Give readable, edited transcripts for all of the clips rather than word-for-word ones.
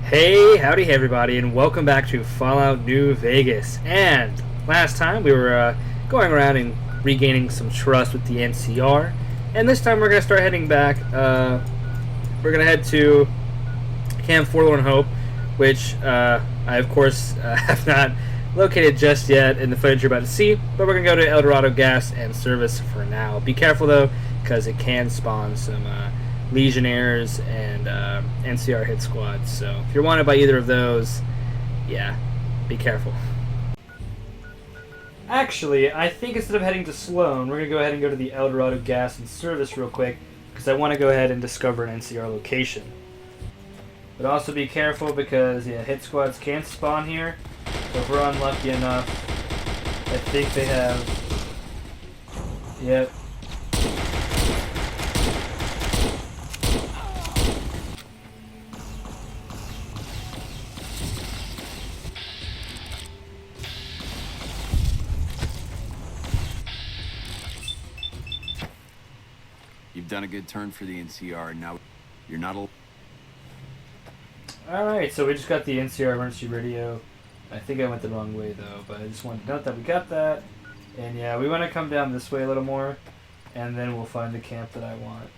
Hey, howdy, hey everybody, and welcome back to Fallout New Vegas. And last time we were going around and regaining some trust with the N.C.R. And this time we're going to start heading back. We're going to head to Camp Forlorn Hope, which I, of course, have not located just yet in the footage you're about to see. But we're going to go to El Dorado Gas and Service for now. Be careful, though, because it can spawn some Legionnaires and N.C.R. hit squads. So if you're wanted by either of those, yeah, be careful. Actually, I think instead of heading to Sloan, we're going to go ahead and go to the El Dorado Gas and Service real quick, because I want to go ahead and discover an NCR location. But also be careful because, yeah, hit squads can spawn here. So if we're unlucky enough, I think they have... Yep. You've done a good turn for the N.C.R. and now you're not a... Alright, so we just got the N.C.R. emergency radio. I think I went the wrong way though, but I just wanted to note that we got that. And yeah, we want to come down this way a little more, and then we'll find the camp that I want.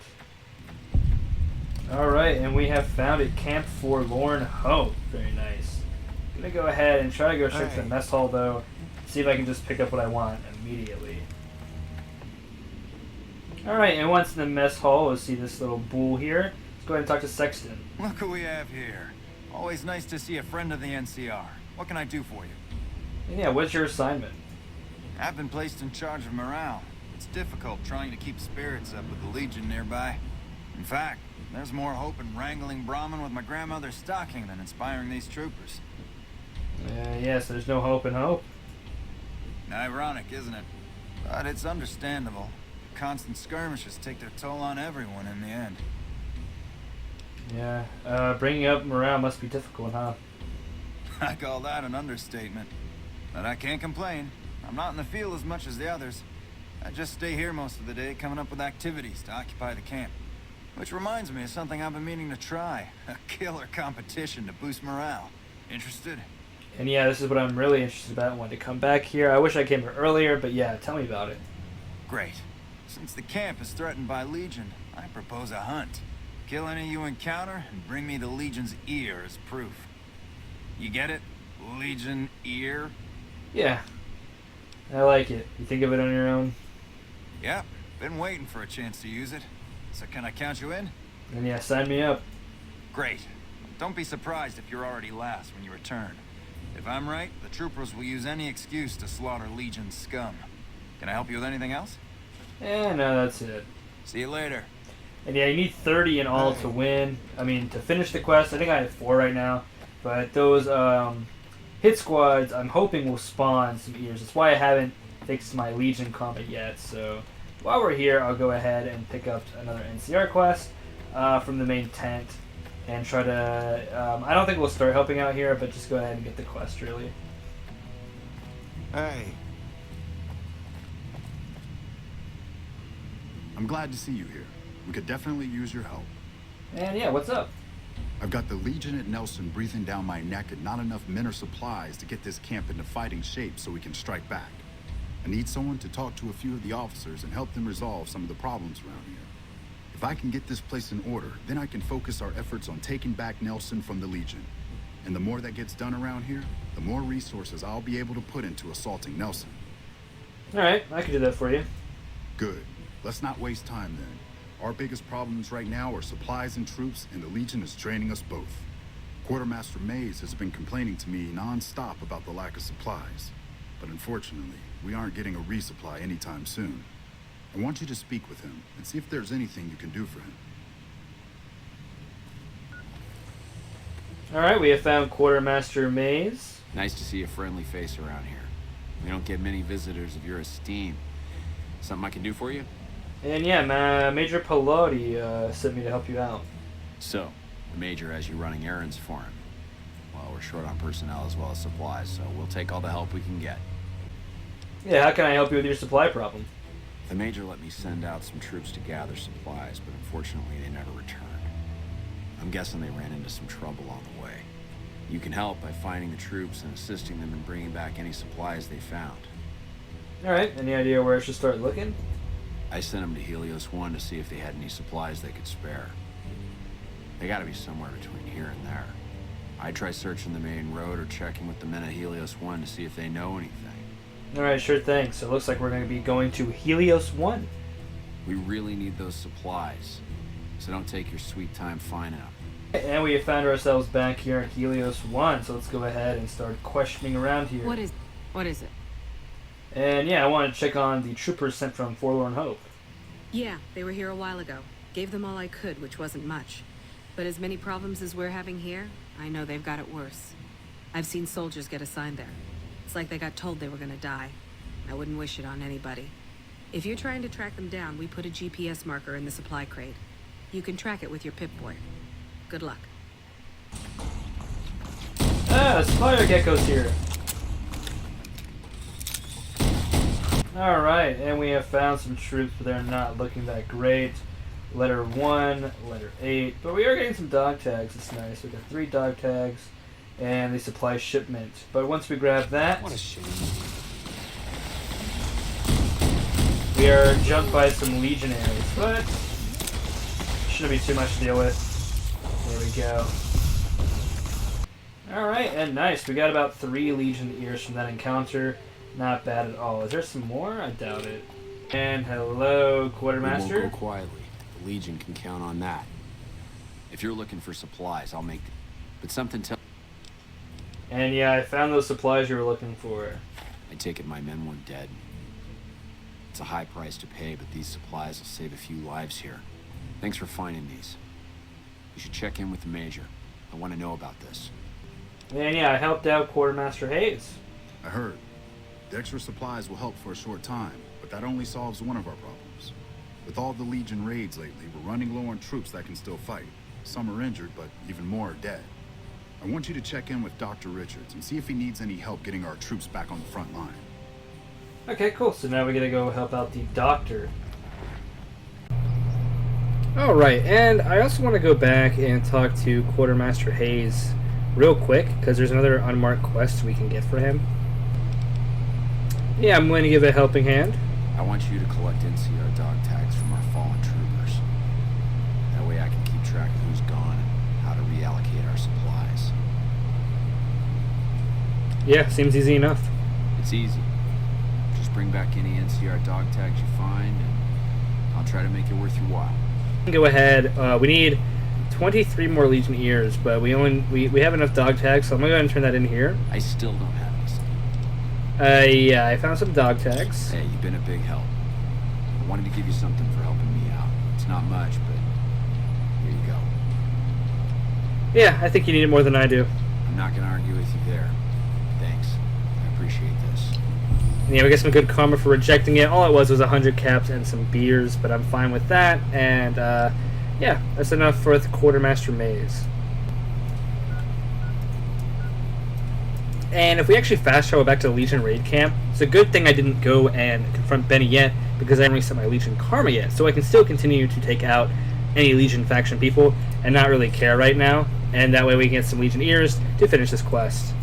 Alright, and we have found it, Camp Forlorn Hope. Very nice. I'm going to go ahead and try to go straight to the mess hall though, see if I can just pick up what I want immediately. Alright, and once in the mess hall, we'll see this little bull here. Let's go ahead and talk to Sexton. Look who we have here. Always nice to see a friend of the N.C.R. What can I do for you? And yeah, what's your assignment? I've been placed in charge of morale. It's difficult trying to keep spirits up with the Legion nearby. In fact, there's more hope in wrangling Brahmin with my grandmother's stocking than inspiring these troopers. Yes, there's no hope in hope. Ironic, isn't it? But it's understandable. Constant skirmishes take their toll on everyone in the end. Yeah, bringing up morale must be difficult, huh? I call that an understatement. But I can't complain. I'm not in the field as much as the others. I just stay here most of the day, coming up with activities to occupy the camp. Which reminds me of something I've been meaning to try. A killer competition to boost morale. Interested? And yeah, this is what I'm really interested about. I wanted to come back here. I wish I came here earlier, but yeah, tell me about it. Great. Since the camp is threatened by Legion, I propose a hunt. Kill any you encounter and bring me the Legion's ear as proof. You get it? Legion ear? Yeah. I like it. You think of it on your own? Yep. Been waiting for a chance to use it. So can I count you in? And yeah, sign me up. Great. Don't be surprised if you're already last when you return. If I'm right, the troopers will use any excuse to slaughter Legion's scum. Can I help you with anything else? Yeah, no, that's it. See you later. And yeah, you need 30 in all to win. I mean, to finish the quest. I think I have 4 right now. But those hit squads, I'm hoping will spawn some ears. That's why I haven't fixed my Legion combat yet. So while we're here, I'll go ahead and pick up another N.C.R. quest from the main tent. And try to... I don't think we'll start helping out here, but just go ahead and get the quest, really. Hey. I'm glad to see you here. We could definitely use your help. And yeah, what's up? I've got the Legion at Nelson breathing down my neck and not enough men or supplies to get this camp into fighting shape so we can strike back. I need someone to talk to a few of the officers and help them resolve some of the problems around here. If I can get this place in order, then I can focus our efforts on taking back Nelson from the Legion. And the more that gets done around here, the more resources I'll be able to put into assaulting Nelson. Alright, I can do that for you. Good. Let's not waste time then. Our biggest problems right now are supplies and troops, and the Legion is draining us both. Quartermaster Mays has been complaining to me non-stop about the lack of supplies. But unfortunately, we aren't getting a resupply anytime soon. I want you to speak with him and see if there's anything you can do for him. Alright, we have found Quartermaster Mays. Nice to see a friendly face around here. We don't get many visitors of your esteem. Something I can do for you? And yeah, Major Pelotti sent me to help you out. So, the Major has you running errands for him. Well, we're short on personnel as well as supplies, so we'll take all the help we can get. Yeah, how can I help you with your supply problem? The Major let me send out some troops to gather supplies, but unfortunately they never returned. I'm guessing they ran into some trouble on the way. You can help by finding the troops and assisting them in bringing back any supplies they found. Alright, any idea where I should start looking? I sent them to Helios 1 to see if they had any supplies they could spare. They gotta be somewhere between here and there. I'd try searching the main road or checking with the men at Helios 1 to see if they know anything. Alright, sure thing. So it looks like we're going to be going to Helios 1. We really need those supplies, so don't take your sweet time finding them. And we have found ourselves back here at Helios 1, so let's go ahead and start questioning around here. What is it? And yeah, I want to check on the troopers sent from Forlorn Hope. Yeah, they were here a while ago. Gave them all I could, which wasn't much. But as many problems as we're having here, I know they've got it worse. I've seen soldiers get assigned there. It's like they got told they were gonna die. I wouldn't wish it on anybody. If you're trying to track them down, we put a GPS marker in the supply crate. You can track it with your Pip-Boy. Good luck. Ah, Spire Gecko's here. Alright, and we have found some troops, but they're not looking that great. Letter 1, letter 8. But we are getting some dog tags. It's nice. We got 3 dog tags and the supply shipment. But once we grab that, What a shame. we are jumped by some legionaries. But shouldn't be too much to deal with. There we go. Alright, and nice. We got about 3 Legion ears from that encounter. Not bad at all. Is there some more? I doubt it. And hello, We Quartermaster. won't go quietly. The Legion can count on that. If you're looking for supplies, I'll make them. But something tells And yeah, I found those supplies you were looking for. I take it my men weren't dead. It's a high price to pay, but these supplies will save a few lives here. Thanks for finding these. You should check in with the Major. I want to know about this. And yeah, I helped out Quartermaster Hayes. I heard. The extra supplies will help for a short time, but that only solves one of our problems. With all the Legion raids lately, we're running low on troops that can still fight. Some are injured, but even more are dead. I want you to check in with Dr. Richards and see if he needs any help getting our troops back on the front line. Okay, cool. So now we gotta go help out the doctor. Alright, and I also want to go back and talk to Quartermaster Hayes real quick, because there's another unmarked quest we can get for him. Yeah, I'm going to give a helping hand. I want you to collect N.C.R. dog tags from our fallen troopers. That way I can keep track of who's gone and how to reallocate our supplies. Yeah, seems easy enough. It's easy. Just bring back any N.C.R. dog tags you find, and I'll try to make it worth your while. Go ahead. We need 23 more Legion ears, but we have enough dog tags, so I'm gonna go ahead and turn that in here. I still don't have any. Yeah, I found some dog tags. Hey, you've been a big help. I wanted to give you something for helping me out. It's not much, but here you go. Yeah, I think you need it more than I do. I'm not gonna argue with you there. Thanks. I appreciate this. And yeah, we get some good karma for rejecting it. All it was 100 caps and some beers, but I'm fine with that. And yeah, that's enough for the Quartermaster Maze. And if we actually fast travel back to the Legion raid camp, it's a good thing I didn't go and confront Benny yet, because I haven't reset my Legion karma yet, so I can still continue to take out any Legion faction people and not really care right now, and that way we can get some Legion ears to finish this quest.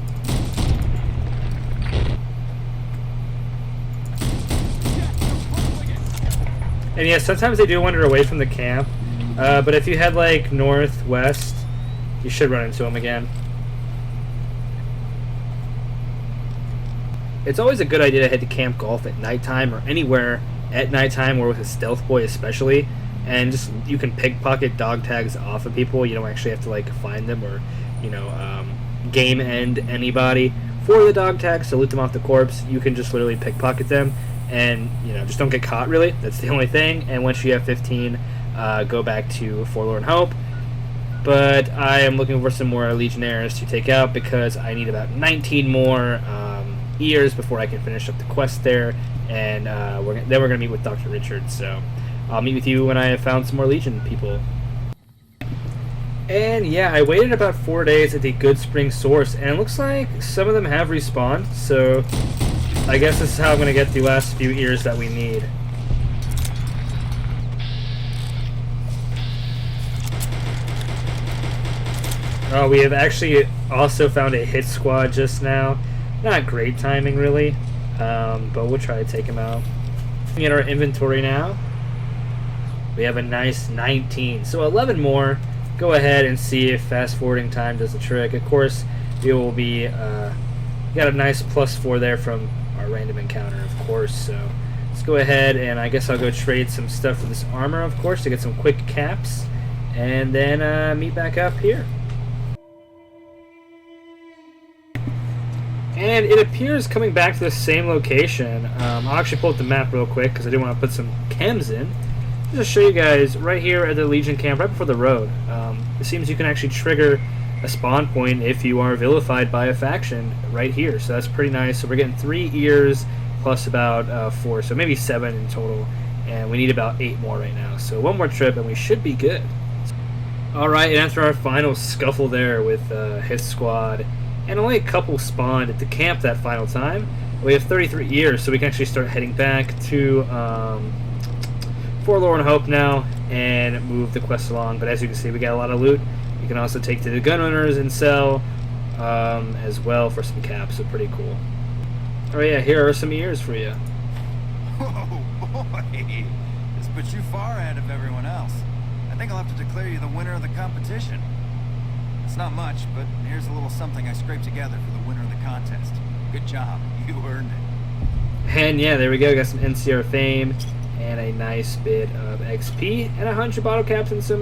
And yeah, sometimes they do wander away from the camp, but if you head like northwest, you should run into them again. It's always a good idea to head to Camp Golf at nighttime or anywhere at nighttime, or with a stealth boy especially, and just you can pickpocket dog tags off of people. You don't actually have to like find them or game end anybody for the dog tags to loot them off the corpse. You can just literally pickpocket them and just don't get caught, really. That's the only thing. And once you have 15, go back to Forlorn Hope. But I am looking for some more Legionnaires to take out because I need about 19 more ears before I can finish up the quest there, and then we're going to meet with Dr. Richards, so I'll meet with you when I have found some more Legion people. And yeah, I waited about 4 days at the Good Spring Source, and it looks like some of them have respawned, so I guess this is how I'm going to get the last few ears that we need. Oh, we have actually Also found a hit squad just now. Not great timing, really, but we'll try to take him out. Looking at our inventory now, we have a nice 19. So 11 more. Go ahead and see if fast forwarding time does the trick. Of course, we will be got a nice +4 there from our random encounter, of course. So let's go ahead and I guess I'll go trade some stuff for this armor, of course, to get some quick caps, and then meet back up here. And it appears coming back to the same location. I'll actually pull up the map real quick because I do want to put some chems in. Just to show you guys, right here at the Legion camp, right before the road, it seems you can actually trigger a spawn point if you are vilified by a faction right here. So that's pretty nice. So we're getting 3 ears plus about 4, so maybe 7 in total. And we need about 8 more right now. So one more trip and we should be good. Alright, and after our final scuffle there with his squad, and only a couple spawned at the camp that final time, we have 33 ears, so we can actually start heading back to Forlorn Hope now and move the quest along. But as you can see, we got a lot of loot. You can also take to the gun owners and sell as well for some caps, so pretty cool. Oh yeah, here are some ears for you. Whoa, boy! This puts you far ahead of everyone else. I think I'll have to declare you the winner of the competition. It's not much, but here's a little something I scraped together for the winner of the contest. Good job. You earned it. And yeah, there we go. Got some N.C.R. fame and a nice bit of XP and 100 bottle caps and some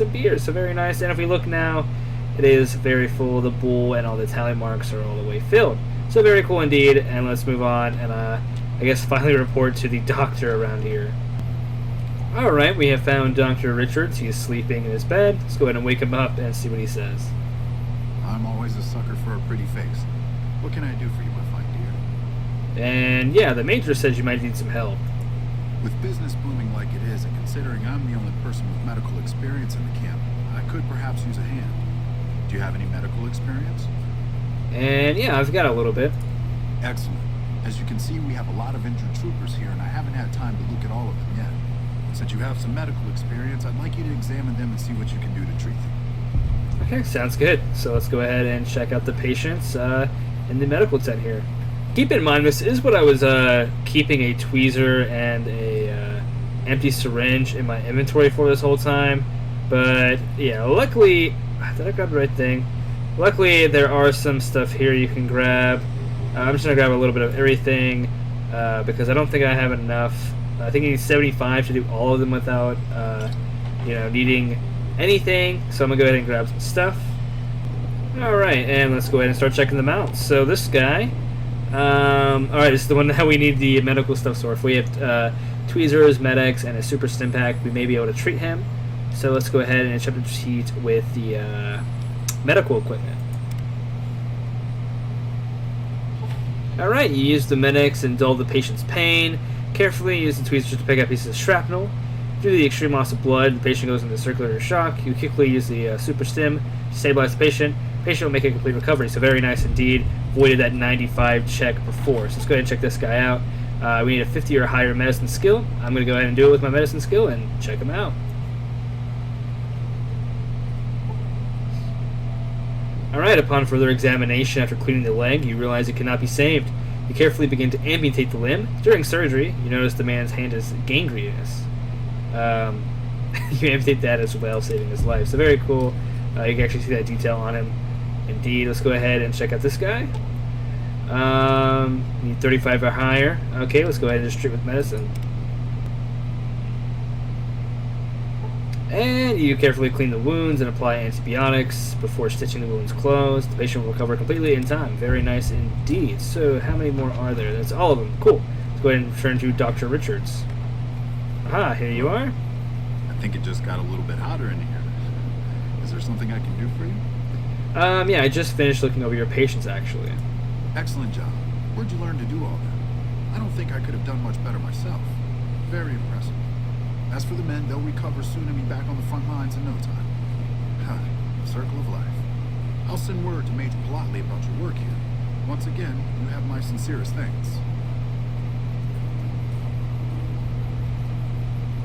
beers. So very nice. And if we look now, it is very full. The bull and all the tally marks are all the way filled. So very cool indeed. And let's move on and I guess finally report to the doctor around here. Alright, we have found Dr. Richards. He is sleeping in his bed. Let's go ahead and wake him up and see what he says. I'm always a sucker for a pretty face. What can I do for you, my fine dear? And yeah, the Major says you might need some help. With business booming like it is, and considering I'm the only person with medical experience in the camp, I could perhaps use a hand. Do you have any medical experience? And yeah, I've got a little bit. Excellent. As you can see, we have a lot of injured troopers here, and I haven't had time to look at all of them yet. Since you have some medical experience, I'd like you to examine them and see what you can do to treat them. Okay, sounds good. So let's go ahead and check out the patients in the medical tent here. Keep in mind, this is what I was keeping a tweezer and a empty syringe in my inventory for this whole time. But yeah, luckily, did I grab the right thing? Luckily, there are some stuff here you can grab. I'm just gonna grab a little bit of everything because I don't think I have enough. I think I need 75 to do all of them without, needing anything. So I'm gonna go ahead and grab some stuff. All right, and let's go ahead and start checking them out. So this guy, all right, this is the one that we need the medical stuff. So if we have tweezers, medics, and a super stim pack, we may be able to treat him. So let's go ahead and attempt to treat with the medical equipment. All right, you use the medics and dull the patient's pain. Carefully use the tweezers to pick up pieces of shrapnel. Due to the extreme loss of blood, the patient goes into circulatory shock. You quickly use the super stim to stabilize the patient. The patient will make a complete recovery. So very nice indeed. Voided that 95 check before. So let's go ahead and check this guy out. We need a 50 or higher medicine skill. I'm going to go ahead and do it with my medicine skill and check him out. Alright, upon further examination after cleaning the leg, you realize it cannot be saved. You carefully begin to amputate the limb. During surgery, you notice the man's hand is gangrenous. You amputate that as well, saving his life. So very cool. You can actually see that detail on him. Indeed. Let's go ahead and check out this guy. Need 35 or higher. Okay, let's go ahead and just treat with medicine. And you carefully clean the wounds and apply antibiotics before stitching the wounds closed. The patient will recover completely in time. Very nice indeed. So how many more are there? That's all of them. Cool. Let's go ahead and turn to Dr. Richards. Aha, here you are. I think it just got a little bit hotter in here. Is there something I can do for you? Yeah, I just finished looking over your patients, actually. Excellent job. Where'd you learn to do all that? I don't think I could have done much better myself. Very impressive. As for the men, they'll recover soon and be back on the front lines in no time. Circle of life. I'll send word to Major Plotley about your work here. Once again, you have my sincerest thanks.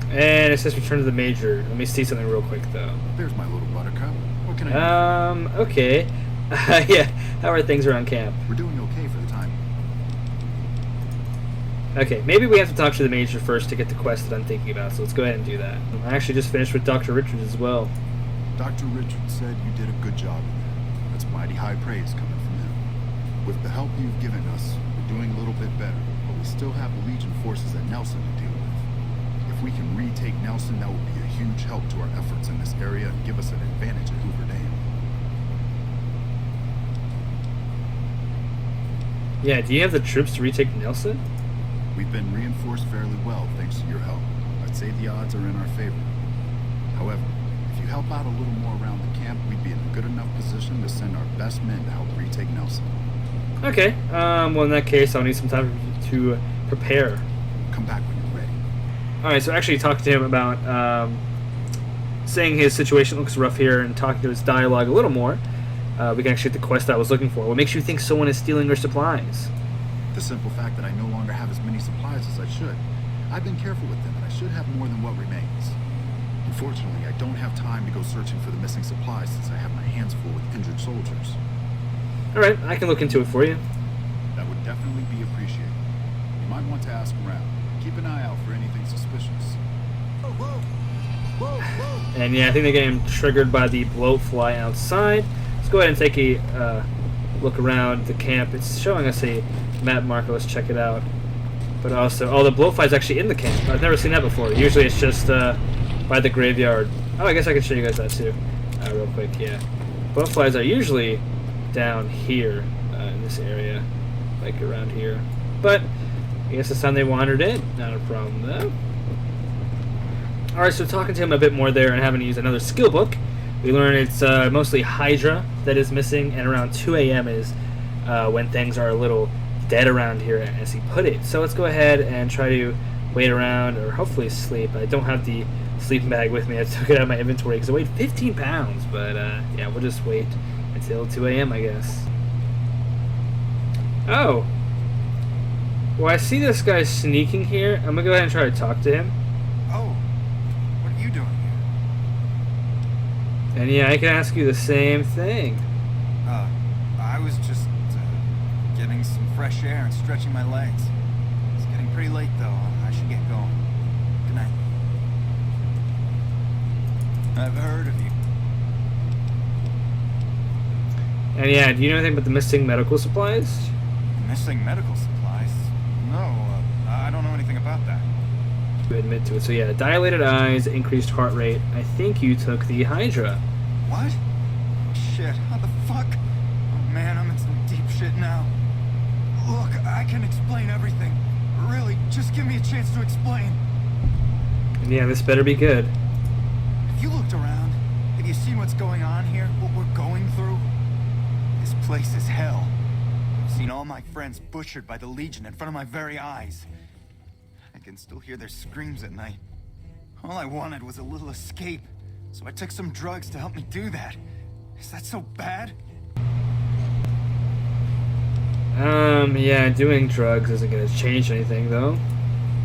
And it says return to the Major. Let me see something real quick, though. There's my little buttercup. What can I do? Okay. Yeah, how are things around camp? We're doing okay for the time. Okay, maybe we have to talk to the Major first to get the quest that I'm thinking about, so let's go ahead and do that. I actually just finished with Dr. Richards as well. Dr. Richards said you did a good job in there. That's mighty high praise coming from him. With the help you've given us, we're doing a little bit better, but we still have the Legion forces at Nelson to deal with. If we can retake Nelson, that would be a huge help to our efforts in this area and give us an advantage at Hoover Dam. Yeah, do you have the troops to retake Nelson? We've been reinforced fairly well thanks to your help. I'd say the odds are in our favor. However, if you help out a little more around the camp, we'd be in a good enough position to send our best men to help retake Nelson. Okay, well in that case I'll need some time to prepare. Come back when you're ready. Alright, so actually talked to him about saying his situation looks rough here and talking to his dialogue a little more. We can actually get the quest I was looking for. What makes you think someone is stealing your supplies? The simple fact that I no longer have as many supplies as I should. I've been careful with them, and I should have more than what remains. Unfortunately, I don't have time to go searching for the missing supplies since I have my hands full with injured soldiers. Alright, I can look into it for you. That would definitely be appreciated. You might want to ask around. Keep an eye out for anything suspicious. And yeah, I think they're getting triggered by the blowfly outside. Let's go ahead and take a look around the camp. It's showing us a map marker. Let's check it out. But also, oh, the blowfly's actually in the camp. I've never seen that before. Usually it's just by the graveyard. Oh, I guess I can show you guys that too, real quick. Yeah, blowflies are usually down here in this area, like around here. But I guess this time they wandered in. Not a problem though. All right, so talking to him a bit more there and having to use another skill book, we learn it's mostly Hydra that is missing, and around 2 a.m. is when things are a little dead around here, as he put it. So let's go ahead and try to wait around, or hopefully sleep. I don't have the sleeping bag with me. I took it out of my inventory because I weighed 15 pounds. But yeah, we'll just wait until 2 a.m. I guess. Oh. Well, I see this guy sneaking here. I'm going to go ahead and try to talk to him. Oh, what are you doing here? And yeah, I can ask you the same thing. I was just getting some fresh air and stretching my legs. It's getting pretty late though. I should get going. Good night. I've heard of you. And yeah, do you know anything about the missing medical supplies? Missing medical supplies? No, I don't know anything about that. You admit to it. So yeah, dilated eyes, increased heart rate. I think you took the Hydra. What? Shit, how the fuck? Oh man, I'm in some deep shit now. Look, I can explain everything. Really, just give me a chance to explain. And yeah, this better be good. Have you looked around? Have you seen what's going on here? What we're going through? This place is hell. I've seen all my friends butchered by the Legion in front of my very eyes. I can still hear their screams at night. All I wanted was a little escape, so I took some drugs to help me do that. Is that so bad? Yeah, doing drugs isn't gonna change anything, though.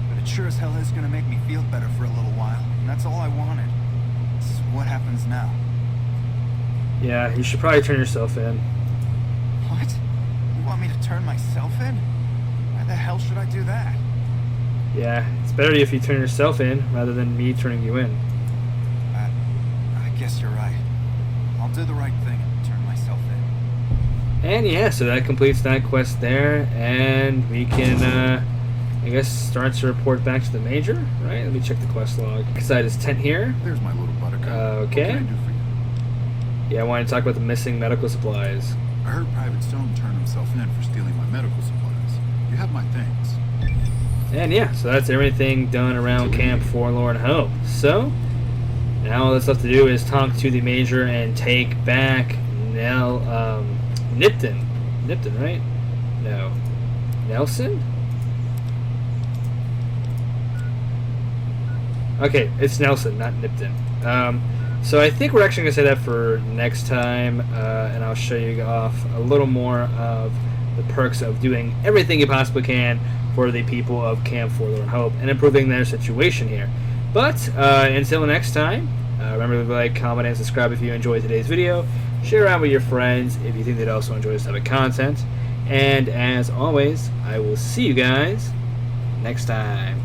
But it sure as hell is gonna make me feel better for a little while, and that's all I wanted. This is what happens now. Yeah, you should probably turn yourself in. What? You want me to turn myself in? Why the hell should I do that? Yeah, it's better if you turn yourself in rather than me turning you in. I guess you're right. I'll do the right thing and turn myself in. And yeah, so that completes that quest there, and we can, I guess, start to report back to the Major, right? Let me check the quest log. Inside his tent here. There's my little buttercup. Okay. What can I do for you? Yeah, I want to talk about the missing medical supplies. I heard Private Stone turn himself in for stealing my medical supplies. You have my thanks. And yeah, so that's everything done around Camp Forlorn Hope. So, now all that's left to do is talk to the Major and take back Nipton. Nipton, right? No. Nelson? Okay, it's Nelson, not Nipton. So I think we're actually going to say that for next time, and I'll show you off a little more of the perks of doing everything you possibly can for the people of Camp Forlorn Hope and improving their situation here. But until next time, remember to like, comment, and subscribe if you enjoyed today's video. share around with your friends if you think they'd also enjoy this type of content. And as always, I will see you guys next time.